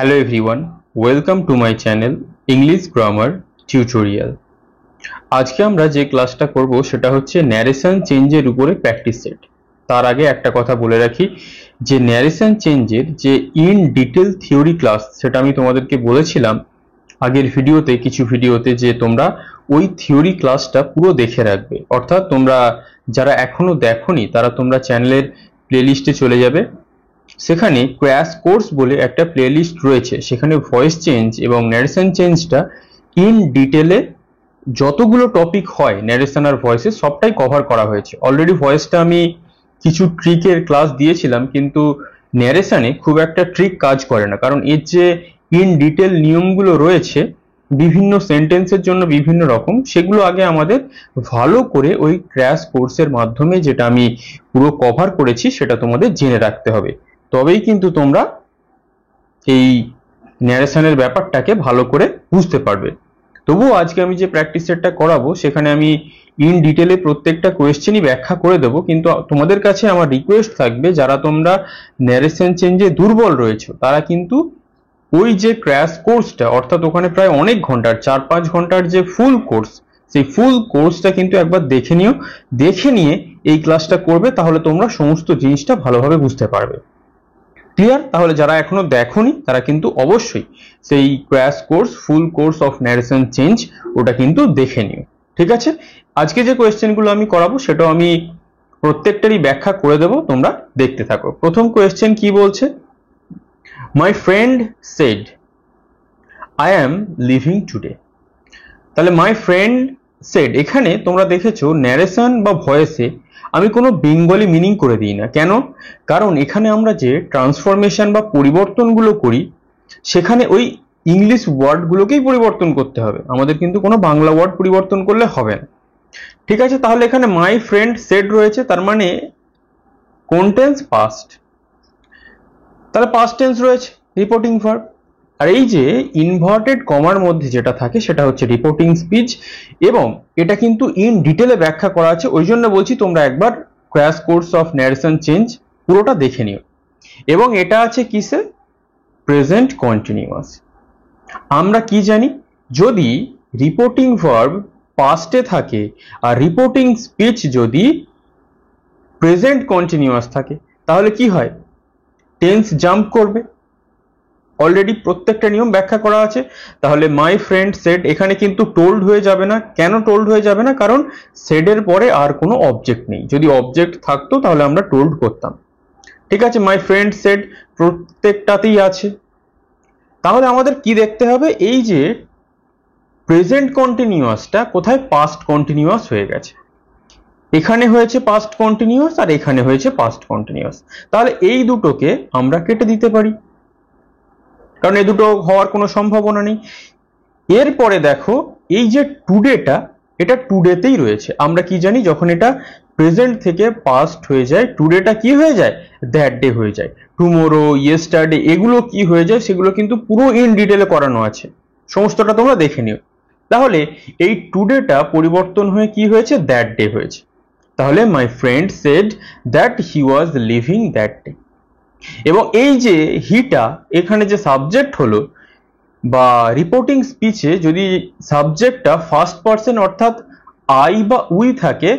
Hello everyone, welcome to my channel English Grammar Tutorial. আজকে আমরা যে ক্লাসটা করব সেটা হচ্ছে ন্যারেশন চেঞ্জের উপরে প্র্যাকটিস সেট। তার আগে একটা কথা বলে রাখি যে ন্যারেশন চেঞ্জের যে ইন ডিটেল থিওরি ক্লাস সেটা আমি তোমাদেরকে বলেছিলাম আগের ভিডিওতে কিছু ভিডিওতে যে তোমরা ওই থিওরি ক্লাসটা পুরো দেখে রাখবে। অর্থাৎ তোমরা যারা এখনো দেখোনি তারা তোমরা চ্যানেলের প্লেলিস্টে চলে যাবে, সেখানে ক্র্যাশ কোর্স বলে একটা প্লেলিস্ট রয়েছে, সেখানে ভয়েস চেঞ্জ এবং ন্যারেশন চেঞ্জটা ইন ডিটেলে যতগুলো টপিক হয় ন্যারেশন আর ভয়েসে সবটাই কভার করা হয়েছে। অলরেডি ভয়েসটা আমি কিছু ট্রিকের ক্লাস দিয়েছিলাম, কিন্তু ন্যারেশনে খুব একটা ট্রিক কাজ করে না, কারণ এর যে ইন ডিটেল নিয়মগুলো রয়েছে বিভিন্ন সেন্টেন্সের জন্য বিভিন্ন রকম, সেগুলো আগে আমাদের ভালো করে ওই ক্র্যাশ কোর্সের মাধ্যমে যেটা আমি পুরো কভার করেছি সেটা তোমাদের জেনে রাখতে হবে, তবেই কিন্তু তোমরা এই ন্যারেশনের ব্যাপারটাকে ভালো করে বুঝতে পারবে। তবুও আজকে আমি যে প্র্যাকটিস সেটটা করাবো সেখানে আমি ইন ডিটেলে প্রত্যেকটা কোয়েশ্চেনই ব্যাখ্যা করে দেবো, কিন্তু তোমাদের কাছে আমার রিকোয়েস্ট থাকবে যারা তোমরা ন্যারেশন চেঞ্জে দুর্বল রয়েছে তারা কিন্তু ওই যে ক্র্যাশ কোর্সটা, অর্থাৎ ওখানে প্রায় অনেক ঘন্টার 4-5 ঘন্টার যে ফুল কোর্স, সেই ফুল কোর্সটা কিন্তু একবার দেখে নিও, দেখে নিয়ে এই ক্লাসটা করবে, তাহলে তোমরা সমস্ত জিনিসটা ভালোভাবে বুঝতে পারবে। ক্লিয়ার? তাহলে যারা এখনো দেখোনি তারা কিন্তু অবশ্যই সেই crash course full course of narration change ওটা কিন্তু দেখে নিও। ঠিক আছে, আজকে যে কোয়েশ্চেনগুলো আমি করাবো সেটাও আমি প্রত্যেকটারই ব্যাখ্যা করে দেবো, তোমরা দেখতে থাকো। প্রথম কোয়েশ্চেন কি বলছে, my friend said I am living today. তাহলে মাই ফ্রেন্ড সেড, এখানে তোমরা দেখেছো ন্যারেশন বা ভয়েসে আমি কোনো বেঙ্গলি মিনিং করে দিই না। কেন? কারণ এখানে আমরা যে ট্রান্সফরমেশন বা পরিবর্তনগুলো করি সেখানে ওই ইংলিশ ওয়ার্ডগুলোকেই পরিবর্তন করতে হবে, আমাদের কিন্তু কোনো বাংলা ওয়ার্ড পরিবর্তন করলে হবে না। ঠিক আছে, তাহলে এখানে মাই ফ্রেন্ড সেড রয়েছে, তার মানে কোন টেন্স? পাস্ট। তাহলে পাস্ট টেন্স রয়েছে, রিপোর্টিং ভার্ব। আর এই যে ইনভার্টেড কমার মধ্যে যেটা থাকে সেটা হচ্ছে রিপোর্টিং স্পিচ, এবং এটা কিন্তু ইন ডিটেলে ব্যাখ্যা করা আছে, ওই জন্য বলছি তোমরা একবার crash course of narration change পুরোটা দেখে নিও। এবং এটা আছে কিসে? Present continuous. আমরা কি জানি, যদি রিপোর্টিং ভার্ব পাস্টে থাকে আর রিপোর্টিং স্পিচ যদি প্রেজেন্ট কন্টিনিউয়াস থাকে তাহলে কি হয়? টেন্স জাম্প করবে। অলরেডি প্রত্যেকটা নিয়ম ব্যাখ্যা করা আছে। তাহলে মাই ফ্রেন্ড সেড এখানে কিন্তু টোল্ড হয়ে যাবে না। কেন টোল্ড হয়ে যাবে না? কারণ সেডের পরে আর কোনো অবজেক্ট নেই, যদি অবজেক্ট থাকতো তাহলে আমরা টোল্ড করতাম। ঠিক আছে, মাই ফ্রেন্ড সেড প্রত্যেকটাতেই আছে। তাহলে আমাদের কি দেখতে হবে, এই যে প্রেজেন্ট কন্টিনিউয়াসটা কোথায় পাস্ট কন্টিনিউয়াস হয়ে গেছে। এখানে হয়েছে পাস্ট কন্টিনিউয়াস আর এখানে হয়েছে পাস্ট কন্টিনিউয়াস, তাহলে এই দুটোকে আমরা কেটে দিতে পারি, কারণ এই দুটো হওয়ার কোনো সম্ভাবনা নেই। এরপরে দেখো এই যে টুডেটা, এটা টুডেতেই রয়েছে। আমরা কি জানি, যখন এটা প্রেজেন্ট থেকে পাস্ট হয়ে যায় টুডেটা কি হয়ে যায়? দ্যাট ডে হয়ে যায়। টুমোরো, ইয়েস্টারডে এগুলো কি হয়ে যায় সেগুলো কিন্তু পুরো ইন ডিটেলে করানো আছে, সমস্তটা তোমরা দেখে নিও। তাহলে এই টুডেটা পরিবর্তন হয়ে কি হয়েছে? দ্যাট ডে হয়েছে। তাহলে my friend shed that he was living that day. এবং এই যে হিটা এখানে যে সাবজেক্ট হলো, বা রিপোর্টিং স্পিচে যদি সাবজেক্টটা ফার্স্ট পারসন অর্থাৎ আই বা উই থাকে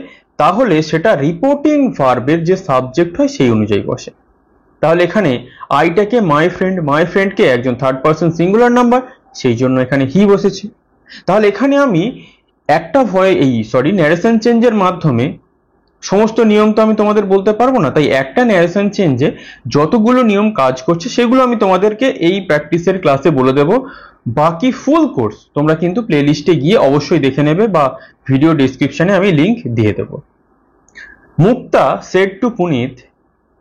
তাহলে সেটা রিপোর্টিং ভার্বের যে সাবজেক্ট হয় সেই অনুযায়ী বসে। তাহলে এখানে আইটাকে মাই ফ্রেন্ডকে একজন থার্ড পারসন সিঙ্গুলার নাম্বার, সেই জন্য এখানে হি বসেছে। তাহলে এখানে আমি একটা ন্যারেশন চেঞ্জের মাধ্যমে সমস্ত নিয়ম তো আমি তোমাদের বলতে পারবো না, তাই একটা ন্যারেশন চেঞ্জে যতগুলো নিয়ম কাজ করছে সেগুলো আমি তোমাদেরকে এই প্র্যাকটিসের ক্লাসে বলে দেব। বাকি ফুল কোর্স তোমরা কিন্তু প্লেলিস্টে গিয়ে অবশ্যই দেখে নেবে, বা ভিডিও ডেসক্রিপশনে আমি লিংক দিয়ে দেব। Mukta said to Punit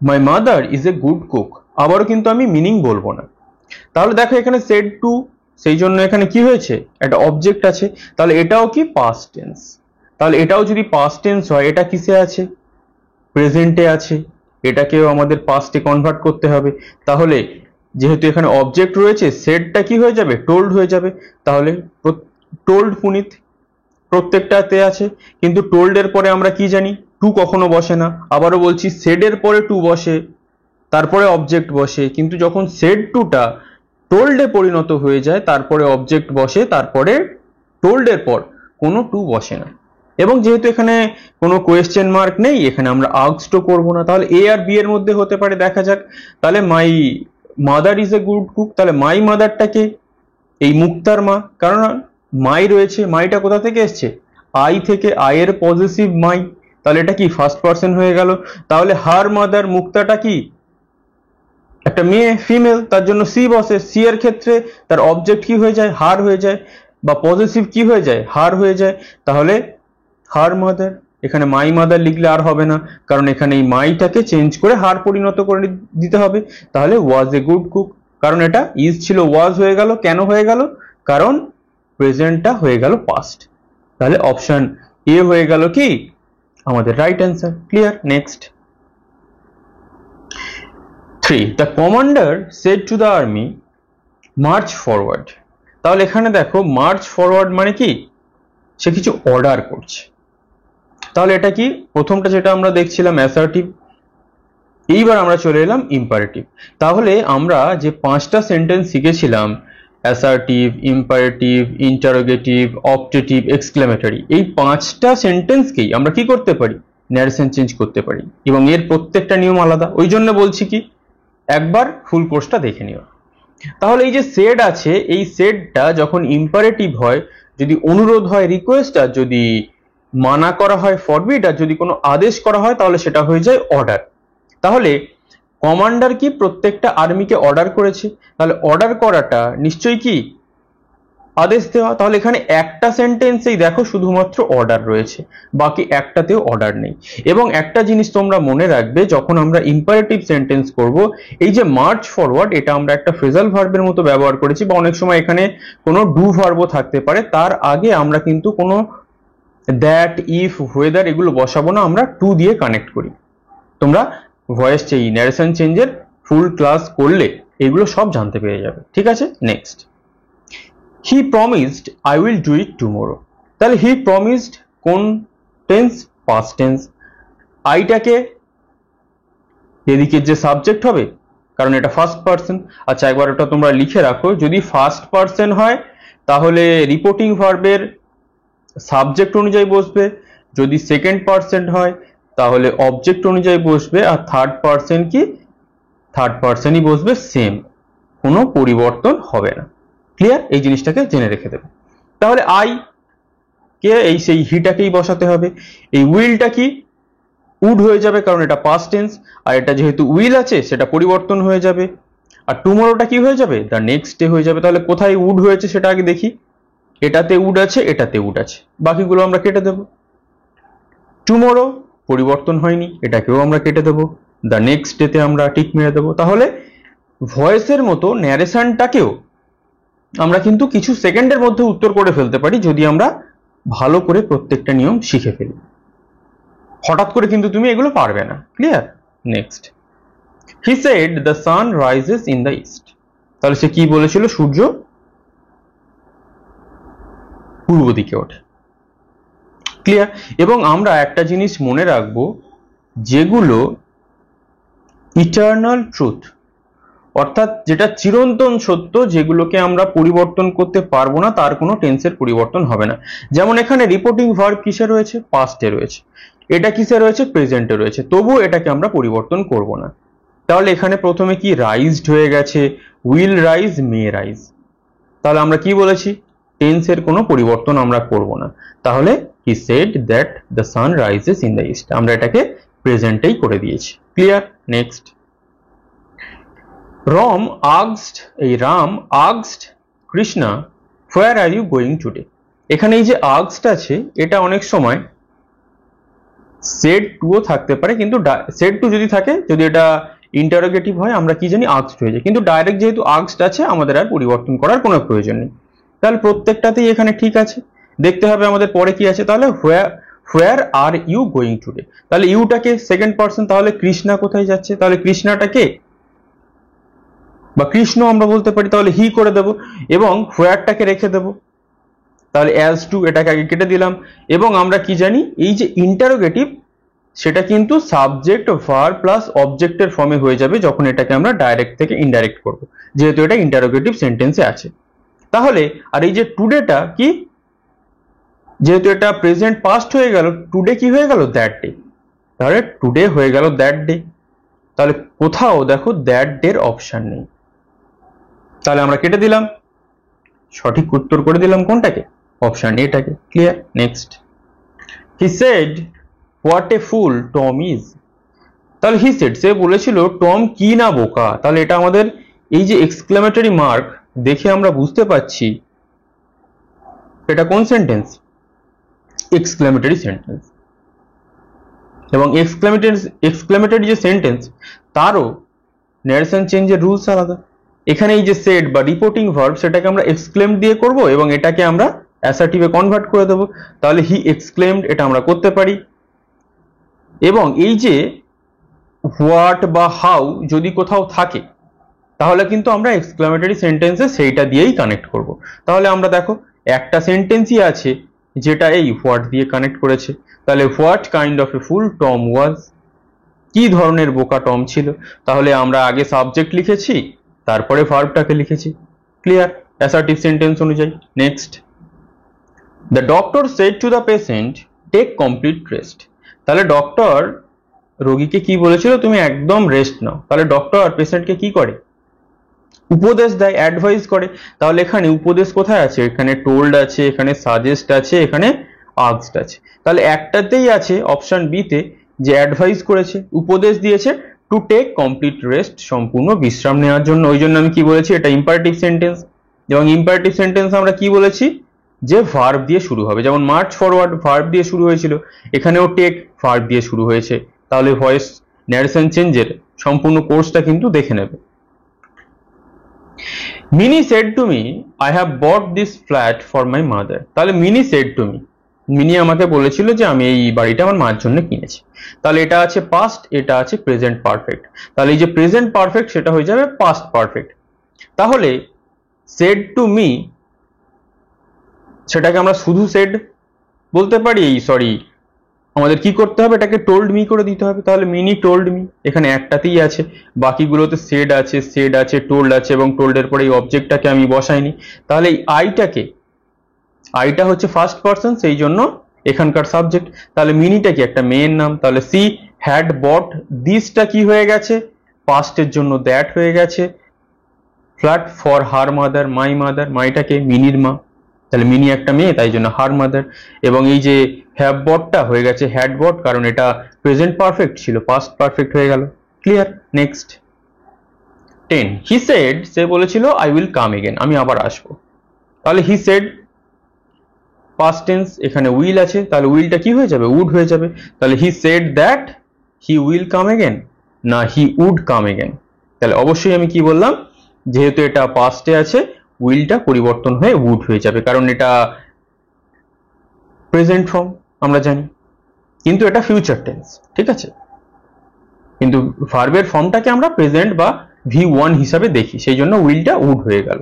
my mother is a good cook. আবারও কিন্তু আমি মিনিং বলবো না। তাহলে দেখো এখানে সেড টু, সেই জন্য এখানে কি হয়েছে? একটা অবজেক্ট আছে, তাহলে এটাও কি? Past tense. তাহলে এটাও যদি পাস্ট টেন্স হয় এটা কিসে আছে? প্রেজেন্টে আছে। এটাকেও আমাদের পাস্টে কনভার্ট করতে হবে। তাহলে যেহেতু এখানে অবজেক্ট রয়েছে সেডটা কি হয়ে যাবে? টোল্ড হয়ে যাবে। তাহলে টোল্ড পুনিত প্রত্যেকটাতে আছে, কিন্তু টোল্ড এর পরে আমরা কি জানি? টু কখনো বসে না। আবারও বলছি, সেড এর পরে টু বসে, তারপরে অবজেক্ট বসে, কিন্তু যখন সেড টুটা টোল্ডে পরিণত হয়ে যায়, তারপরে অবজেক্ট বসে, তারপরে টোল্ডের পর কোনো টু বসে না। এবং যেহেতু এখানে কোনো কোয়েশ্চেন মার্ক নেই, এখানে আমরা আস্কড করব না, তাহলে এ আর বি এর মধ্যে হতে পারে, দেখা যাক। তাহলে মাই mother is a good cook, তাহলে মাই মাদারটাকে এই মুক্তার মা, কারণ মাই রয়েছে, মাইটা কোথা থেকে এসছে, আই থেকে, আই এর পজিটিভ মাই, তাহলে এটা কি ফার্স্ট পার্সন হয়ে গেল। তাহলে হার মাদার, মুক্তাটা কি একটা মেয়ে, ফিমেল, তার জন্য সি বসে, সি এর ক্ষেত্রে তার অবজেক্ট কি হয়ে যায়, হার হয়ে যায়, বা পজিটিভ কি হয়ে যায়, হার হয়ে যায়। তাহলে হার মাদার, এখানে মাই মাদার লিখলে আর হবে না, কারণ এখানে এই মাইটাকে চেঞ্জ করে হার পরিণত করে দিতে হবে। তাহলে ওয়াজ এ গুড কুক, কারণ এটা ইজ ছিল ওয়াজ হয়ে গেল, কেন হয়ে গেল, কারণ প্রেজেন্টটা হয়ে গেল পাস্ট। তাহলে অপশন এ হয়ে গেল কি আমাদের right answer. Clear? Next 3. The commander said to the army, march forward. তাহলে এখানে দেখো মার্চ ফরওয়ার্ড মানে কি, সে কিছু অর্ডার করছে। তাহলে এটা কি, প্রথমটা যেটা আমরা দেখছিলাম অ্যাসার্টিভ, এইবার আমরা চলে এলাম ইম্পারেটিভ। তাহলে আমরা যে 5টা সেন্টেন্স শিখেছিলাম, assertive, imperative, interrogative, optative, exclamatory, এই 5টা সেন্টেন্সকেই আমরা কি করতে পারি, ন্যারেশন চেঞ্জ করতে পারি, এবং এর প্রত্যেকটা নিয়ম আলাদা। ওই জন্য বলছি কি একবার ফুল কোর্সটা দেখে নিও। তাহলে এই যে সেড আছে, এই সেডটা যখন ইম্পারেটিভ হয়, যদি অনুরোধ হয় রিকোয়েস্ট, আর যদি মানা করা হয় ফরবিড, আর যদি কোনো আদেশ করা হয় তাহলে সেটা হয়ে যায় অর্ডার। তাহলে কমান্ডার কি প্রত্যেকটা আর্মিকে অর্ডার করেছে, তাহলে অর্ডার করাটা নিশ্চয়ই কি আদেশ দেওয়া। তাহলে এখানে একটা সেন্টেন্সেই দেখো শুধুমাত্র অর্ডার রয়েছে, বাকি একটাতেও অর্ডার নেই। এবং একটা জিনিস তোমরা মনে রাখবে, যখন আমরা ইম্পারেটিভ সেন্টেন্স করব, এই যে মার্চ ফরওয়ার্ড, এটা আমরা একটা ফ্রেজাল ভার্বের মতো ব্যবহার করেছি, বা অনেক সময় এখানে কোনো ডু ভার্বও থাকতে পারে। তার আগে আমরা কিন্তু কোনো দ্যাট, ইফ, ওয়েদার এগুলো বসাবো না, আমরা টু দিয়ে কানেক্ট করি। তোমরা ভয়েস এই ন্যারেশন চেঞ্জের ফুল ক্লাস করলে এগুলো সব জানতে পেরে যাবে। ঠিক আছে? Next, he promised I will do it tomorrow. তাহলে হি প্রমিসড কোন টেন্স, পাস্ট টেন্স। আইটাকে এদিকে যে সাবজেক্ট হবে, কারণ এটা ফার্স্ট পার্সন। আচ্ছা একবার ওটা তোমরা লিখে রাখো, যদি ফার্স্ট পার্সন হয় তাহলে রিপোর্টিং ভার্বের সাবজেক্ট অনুযায়ী বসবে, যদি সেকেন্ড পার্সন হয় তাহলে অবজেক্ট অনুযায়ী বসবে, আর থার্ড পার্সন কি থার্ড পার্সনই বসবে, সেম, কোনো পরিবর্তন হবে না। ক্লিয়ার? এই জিনিসটাকে জেনে রেখে দেবে। তাহলে আই কে এই সেই হিটাকেই বসাতে হবে। এই উইলটা কি উড হয়ে যাবে, কারণ এটা পাস্ট টেন্স, আর এটা যেহেতু উইল আছে সেটা পরিবর্তন হয়ে যাবে। আর টুমোরোটা কি হয়ে যাবে, দ্য নেক্সট ডে হয়ে যাবে। তাহলে কোথায় উড হয়েছে সেটা আগে দেখি, এটাতে উড আছে, এটাতে উড আছে, বাকিগুলো আমরা কেটে দেব। টুমোরো পরিবর্তন হয়নি, এটাকেও আমরা কেটে দেব। দ্য নেক্সট ডেতে আমরা টিক মেরে দেবো। তাহলে ভয়েসের মতো ন্যারেশনটাকেও আমরা কিন্তু কিছু সেকেন্ডের মধ্যে উত্তর করে ফেলতে পারি, যদি আমরা ভালো করে প্রত্যেকটা নিয়ম শিখে ফেলি। হঠাৎ করে কিন্তু তুমি এগুলো পারবে না। Clear? Next, he said the sun rises in the east. তাহলে সে কি বলেছিল, সূর্য পূর্ব দিকে ওঠে। ক্লিয়ার? এবং আমরা একটা জিনিস মনে রাখবো, যেগুলো ইটারনাল ট্রুথ, অর্থাৎ যেটা চিরন্তন সত্য, যেগুলোকে আমরা পরিবর্তন করতে পারবো না, তার কোনো টেন্সের পরিবর্তন হবে না। যেমন এখানে রিপোর্টিং ভার্ব কিসে রয়েছে, পাস্টে রয়েছে, এটা কিসে রয়েছে, প্রেজেন্টে রয়েছে, তবুও এটাকে আমরা পরিবর্তন করব না। তাহলে এখানে প্রথমে কি রাইজড হয়ে গেছে, উইল রাইজ, মে রাইজ। তাহলে আমরা কি বলেছি, টেন্সের কোনো পরিবর্তন আমরা করব না। তাহলে he said that the sun rises in the east, আমরা এটাকে প্রেজেন্টেই করে দিয়েছি। Clear? Next, Ram asked Krishna where are you going today. এখানে এই যে আস্কড আছে, এটা অনেক সময় সেড টু ও থাকতে পারে, কিন্তু সেড টু যদি থাকে, যদি এটা ইন্টারোগেটিভ হয়, আমরা কি জানি আস্কড হয়ে যায়, কিন্তু ডাইরেক্ট যেহেতু আস্কড আছে আমাদের আর পরিবর্তন করার কোনো প্রয়োজন নেই। তাহলে প্রত্যেকটাতেই এখানে ঠিক আছে। দেখতে হবে আমাদের পরে কি আছে। তাহলে হোয়ার আর ইউ গোয়িং টুডে, তাহলে ইউটাকে সেকেন্ড পার্সন, তাহলে কৃষ্ণা কোথায় যাচ্ছে, তাহলে কৃষ্ণাটাকে বা কৃষ্ণ আমরা বলতে পারি, তাহলে হি করে দেব, এবং হোয়ারটাকে রেখে দেব। তাহলে অ্যাজ টু এটাকে আগে কেটে দিলাম। এবং আমরা কি জানি, এই যে ইন্টারোগেটিভ, সেটা কিন্তু সাবজেক্ট ভার্ব প্লাস অবজেক্টের ফর্মে হয়ে যাবে যখন এটাকে আমরা ডাইরেক্ট থেকে ইনডাইরেক্ট করব, যেহেতু এটা ইন্টারোগেটিভ সেন্টেন্সে আছে। তাহলে আর এই যে টুডেটা কি, যেহেতু এটা প্রেজেন্ট পাস্ট হয়ে গেল, টুডে কি হয়ে গেল, দ্যাট ডে। তাহলে টুডে হয়ে গেল দ্যাট ডে। তাহলে কোথাও দেখো দ্যাট ডের অপশন নেই, তাহলে আমরা কেটে দিলাম, সঠিক উত্তর করে দিলাম কোনটাকে, অপশন এটাকে। Clear? Next, he said what a full Tom is. তাহলে হি সেড, সে বলেছিল টম কি না বোকা। তাহলে এটা আমাদের এই যে এক্সক্লেমেটরি মার্ক দেখে আমরা বুঝতে পারছি এটা কোন সেন্টেন্স, এক্সক্লেমেটরি সেন্টেন্স। এবং এক্সক্লেমেটরি যে সেন্টেন্স তারও ন্যারেশন চেঞ্জের রুলস আলাদা। এখানে এই যে সেড বা রিপোর্টিং ভার্ব সেটাকে আমরা এক্সক্লেম দিয়ে করব এবং এটাকে আমরা অ্যাসার্টিভে কনভার্ট করে দেবো। তাহলে হি এক্সক্লেমড এটা আমরা করতে পারি। এবং এই যে হোয়াট বা হাউ যদি কোথাও থাকে তাহলে কিন্তু আমরা এক্সক্লেমেটরি সেন্টেন্সে সেইটা দিয়েই কানেক্ট করব। তাহলে আমরা দেখো একটা সেন্টেন্সই আছে যেটা এই হোয়াট দিয়ে কানেক্ট করেছে। তাহলে what kind of A full Tom ওয়াজ, কি ধরনের বোকা টম ছিল। তাহলে আমরা আগে সাবজেক্ট লিখেছি, তারপরে ভার্বটাকে লিখেছি। ক্লিয়ার? অ্যাসার্টিভ সেন্টেন্স অনুযায়ী। Next, the doctor said to the patient take complete rest. তাহলে ডক্টর রোগীকে কি বলেছিল, তুমি একদম রেস্ট নাও। তাহলে ডক্টর পেশেন্টকে কি করে, উপদেশ দেয়, অ্যাডভাইস করে। তাহলে এখানে উপদেশ কোথায় আছে, এখানে টোল্ড আছে, এখানে সাজেস্ট আছে, এখানে আস্কড আছে। তাহলে একটাতেই আছে অপশন বি তে যে অ্যাডভাইস করেছে, উপদেশ দিয়েছে টু টেক কমপ্লিট রেস্ট, সম্পূর্ণ বিশ্রাম নেওয়ার জন্য। ওই জন্য আমি কি বলেছি, এটা ইম্পারেটিভ সেন্টেন্স। এবং ইম্পারেটিভ সেন্টেন্স আমরা কি বলেছি, যে ভার্ব দিয়ে শুরু হবে। যেমন মার্চ ফরওয়ার্ড ভার্ব দিয়ে শুরু হয়েছিল, এখানেও টেক ভার্ব দিয়ে শুরু হয়েছে। তাহলে ভয়েস ন্যারেশন চেঞ্জের সম্পূর্ণ কোর্সটা কিন্তু দেখে নেবে। Mini said to me I have bought this flat for my mother. তাহলে Mini said to me, Mini আমাকে বলেছিল যে আমি এই বাড়িটা আমার মার জন্য কিনেছি। তাহলে এটা আছে পাস্ট, এটা আছে প্রেজেন্ট পারফেক্ট। তাহলে এই যে প্রেজেন্ট পারফেক্ট সেটা হয়ে যাবে পাস্ট পারফেক্ট। তাহলে সেড টু মি সেটাকে আমরা শুধু সেড বলতে পারি, সরি আমাদের কি করতে হবে, এটাকে টোল্ড মি করে দিতে হবে। তাহলে মিনি টোল্ড মি এখানে একটাতেই আছে, বাকিগুলোতে সেড আছে, টোল্ড আছে এবং টোল্ডের পরে এই অবজেক্টটাকে আমি বসাইনি। তাহলে এই আইটা হচ্ছে ফার্স্ট পারসন, সেই জন্য এখানকার সাবজেক্ট। তাহলে মিনিটা কি, একটা মেয়ের নাম। তাহলে সি হ্যাড বট দিসটা কি হয়ে গেছে, পাস্টের জন্য দ্যাট হয়ে গেছে। ফ্ল্যাট ফর হার মাদার, মাইটাকে মিনির মা। তাহলে মিনি একটা মেয়ে, তাই জন্য হার মাদার। এবং এই যে হ্যাভ বটটা হয়ে গেছে হ্যাড বট, কারণ এটা প্রেজেন্ট পারফেক্ট ছিল, পাস্ট পারফেক্ট হয়ে গেল। ক্লিয়ার? নেক্সট 10, হি সেড, সে বলেছিল আই উইল কাম এগেন, আমি আবার আসবো। তাহলে হি সেড পাস্ট টেন্স, এখানে উইল আছে, তাহলে উইলটা কি হয়ে যাবে, উড হয়ে যাবে। তাহলে he said that he will come again, না হি উড কাম এগেন। তাহলে অবশ্যই আমি কি বললাম, যেহেতু এটা পাস্টে আছে উইলটা পরিবর্তন হয়ে উড হয়ে যাবে, কারণ এটা প্রেজেন্ট ফর্ম আমরা জানি, কিন্তু এটা ফিউচার টেন্স। ঠিক আছে, কিন্তু ভার্বের ফর্মটাকে আমরা প্রেজেন্ট বা V1 হিসাবে দেখি, সেই জন্য উইলটা উড হয়ে গেল।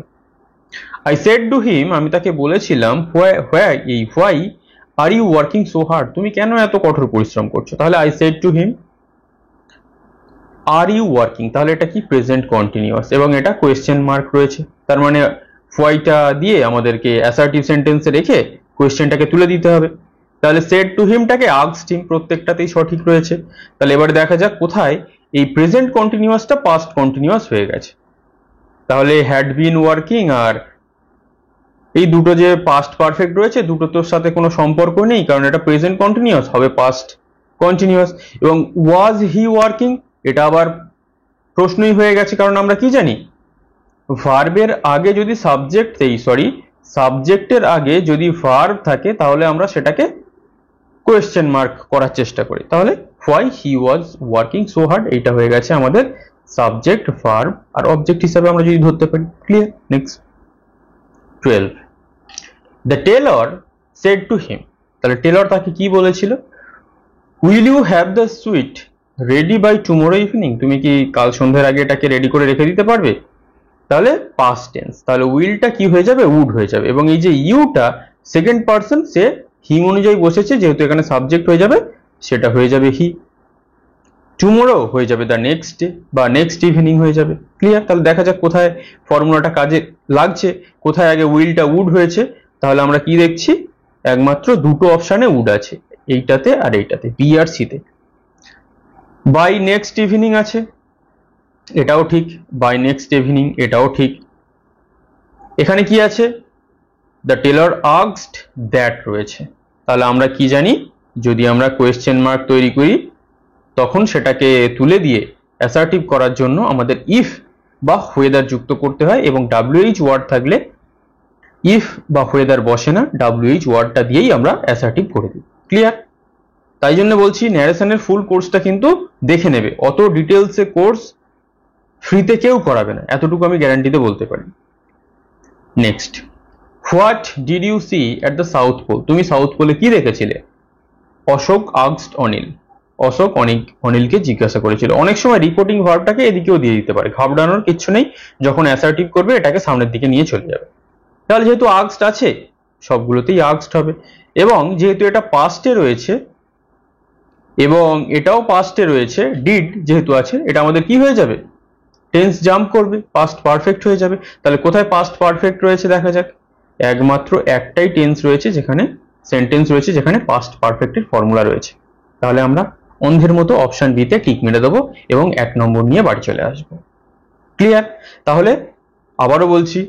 আই সেড টু হিম, আমি তাকে বলেছিলাম why are you working so hard, তুমি কেন এত কঠোর পরিশ্রম করছো। তাহলে I said to him are you working, তাহলে এটা কি প্রেজেন্ট কন্টিনিউয়াস এবং এটা কোয়েশ্চেন মার্ক রয়েছে, তার মানে হোয়াইটা দিয়ে আমাদেরকে অ্যাসার্টিভ সেন্টেন্সে রেখে কোয়েশ্চেনটাকে তুলে দিতে হবে। তাহলে সেড টু হিমটাকে আস্কড হিম, প্রত্যেকটাতেই সঠিক রয়েছে। তাহলে এবারে দেখা যাক কোথায় এই প্রেজেন্ট কন্টিনিউয়াসটা পাস্ট কন্টিনিউয়াস হয়ে গেছে। তাহলে হ্যাড বিন ওয়ার্কিং আর এই দুটো যে পাস্ট পারফেক্ট রয়েছে দুটোর সাথে কোনো সম্পর্ক নেই, কারণ এটা প্রেজেন্ট কন্টিনিউয়াস হবে পাস্ট কন্টিনিউয়াস। এবং ওয়াজ হি ওয়ার্কিং, এটা আবার প্রশ্নই হয়ে গেছে, কারণ আমরা কি জানি, ভার্বের আগে যদি সাবজেক্টের আগে যদি ভার্ব থাকে তাহলে আমরা সেটাকে কোয়েশ্চেন মার্ক করার চেষ্টা করি। তাহলে why he was working so hard, এইটা হয়ে গেছে আমাদের সাবজেক্ট, ভার্ব আর অবজেক্ট হিসাবে আমরা যদি ধরতে পারি। Clear? Next 12, the tailor said to him, তাহলে টেলর তাকে কি বলেছিল, will you have the suit ready by tomorrow evening, তুমি কি কাল সন্ধ্যার আগে এটাকে রেডি করে রেখে দিতে পারবে। তাহলে পাস্ট টেন্স, তাহলে উইলটা কি হয়ে যাবে, উড হয়ে যাবে। এবং এই যে ইউটা সেকেন্ড পারসন, সে হিম অনুযায়ী বসেছে, যেহেতু এখানে সাবজেক্ট হয়ে যাবে সেটা হয়ে যাবে হি। টুমোরো হয়ে যাবে দ্য নেক্সট ডে বা নেক্সট ইভিনিং হয়ে যাবে। ক্লিয়ার? তাহলে দেখা যাক কোথায় ফর্মুলাটা কাজে লাগছে, কোথায় আগে উইলটা উড হয়েছে। তাহলে আমরা কি দেখছি, একমাত্র দুটো অপশানে উড আছে, এইটাতে আর এইটাতে, বি আর সিতে। বাই নেক্সট ইভিনিং আছে, এটাও ঠিক। বাই নেক্সট ইভিনিং, এটাও ঠিক। এখানে কি আছে, দ্য টেলর আস্কড দ্যাট রয়েছে। তাহলে আমরা কি জানি, যদি আমরা কোয়েশ্চেন মার্ক তৈরি করি তখন সেটাকে তুলে দিয়ে অ্যাসার্টিভ করার জন্য আমাদের ইফ বা হোয়েদার যুক্ত করতে হয়, এবং ডাব্লিউএইচ ওয়ার্ড থাকলে ইফ বা হোয়েদার বসে না, ডাব্লিউএইচ ওয়ার্ডটা দিয়েই আমরা অ্যাসার্টিভ করে দিই। ক্লিয়ার? তাই জন্য বলছি ন্যারেশনের ফুল কোর্সটা কিন্তু দেখে নেবে, অত ডিটেলসে কোর্স ফ্রিতে কেউ করাবে না, এতটুকু আমি গ্যারান্টিতে বলতে পারি। Next, what did you see at the south pole? তুমি সাউথ পোলে কি দেখেছিলে? অশোক আস্কড অনিল। অশোক অনিলকে জিজ্ঞাসা করেছিল। অনেক সময় রিপোর্টিং ভার্বটাকে এদিকেও দিয়ে দিতে পারে, ঘাবড়ানোর কিচ্ছু নেই, যখন অ্যাসার্টিভ করবে এটাকে সামনের দিকে নিয়ে চলে যাবে। তাহলে যেহেতু আস্কড আছে, সবগুলোতেই আস্কড হবে, এবং যেহেতু এটা পাস্টে রয়েছে এবং এটাও পাস্টে রয়েছে, ডিড যেহেতু আছে, এটা আমাদের কি হয়ে যাবে, টেন্স জাম্প করবে, পাস্ট পারফেক্ট হয়ে যাবে। তাহলে কোথায় পাস্ট পারফেক্ট রয়েছে দেখা যাক, একমাত্র একটাই টেন্স রয়েছে যেখানে, সেন্টেন্স রয়েছে যেখানে পাস্ট পারফেক্টের ফর্মুলা রয়েছে। তাহলে আমরা অন্ধের মতো অপশন বিতে টিক মেরে দেবো এবং 1 নম্বর নিয়ে বাড়ি চলে আসবো। ক্লিয়ার? তাহলে আবারও বলছি,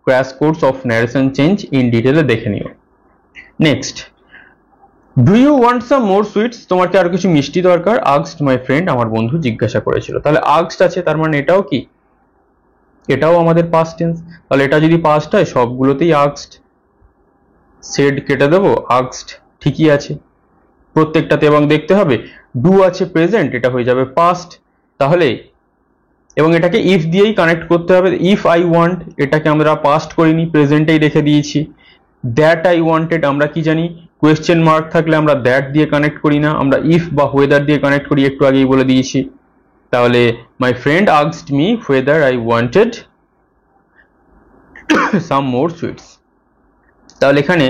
crash course of narration change in ডিটেলে দেখে নিও। Next, do you want some more sweets? তোমার কি আরো কিছু মিষ্টি দরকার? আস্কড মাই ফ্রেন্ড, আমার বন্ধু জিজ্ঞাসা করেছিল। তাহলে আস্কড আছে, তার মানে এটাও কি, এটাও আমাদের পাস্ট টেন্স। তাহলে এটা যদি পাস্ট হয় সবগুলোতেই আস্কড। সেড কেটে দেবো, আস্কড ঠিকই আছে প্রত্যেকটাতে। এবং দেখতে হবে ডু আছে প্রেজেন্ট, এটা হয়ে যাবে পাস্ট। তাহলে এবং এটাকে ইফ দিয়েই কানেক্ট করতে হবে। ইফ আই ওয়ান্ট, এটাকে আমরা পাস্ট করিনি, প্রেজেন্টেই রেখে দিয়েছি। দ্যাট আই ওয়ান্টেড, আমরা কি জানি, কোয়েশ্চেন মার্ক থাকলে আমরা দ্যাট দিয়ে কানেক্ট করি না, আমরা ইফ বা হোয়েদার দিয়ে কানেক্ট করি, একটু আগেই বলে দিয়েছি। তাহলে my friend asked me whether I wanted some more sweets. তাহলে এখানে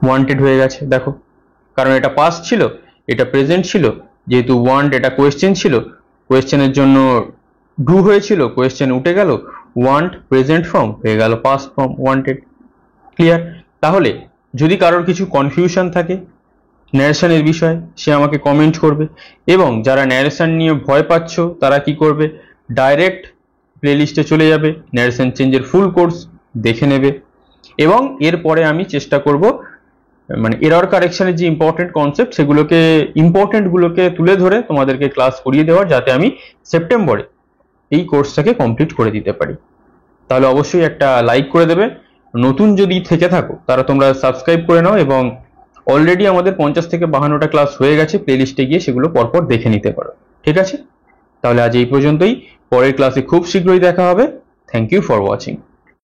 ওয়ান্টেড হয়ে গেছে, দেখো, কারণ এটা পাস্ট ছিল, এটা প্রেজেন্ট ছিল। যেহেতু ওয়ান্ট এটা কোয়েশ্চেন ছিল, কোয়েশ্চেনের জন্য ডু হয়েছিল, কোয়েশ্চেন উঠে গেল, ওয়ান্ট প্রেজেন্ট ফর্ম হয়ে গেল পাস্ট ফর্ম ওয়ান্টেড। ক্লিয়ার? তাহলে যদি কারোর কিছু কনফিউশন থাকে ন্যারেশনের বিষয়ে, সে আমাকে কমেন্ট করবে। এবং যারা ন্যারেশন নিয়ে ভয় পাচ্ছ তারা কি করবে, ডাইরেক্ট প্লেলিস্টে চলে যাবে, ন্যারেশন চেঞ্জের ফুল কোর্স দেখে নেবে। এবং এরপরে আমি চেষ্টা করব, মানে এরর কারেকশনের যে ইম্পর্টেন্ট কনসেপ্ট, সেগুলোকে ইম্পর্টেন্টগুলোকে তুলে ধরে তোমাদেরকে ক্লাস করিয়ে দেওয়ার, যাতে আমি সেপ্টেম্বরে এই কোর্সটাকে কমপ্লিট করে দিতে পারি। তাহলে অবশ্যই একটা লাইক করে দেবে। নতুন যদি থেকে থাকো তারা তোমরা সাবস্ক্রাইব করে নাও, এবং অলরেডি আমাদের 50 থেকে 52টা ক্লাস হয়ে গেছে, প্লেলিস্টে গিয়ে সেগুলো পরপর দেখে নিতে পারো। ঠিক আছে? তাহলে আজ এই পর্যন্তই, পরের ক্লাসে খুব শীঘ্রই দেখা হবে। Thank you for watching.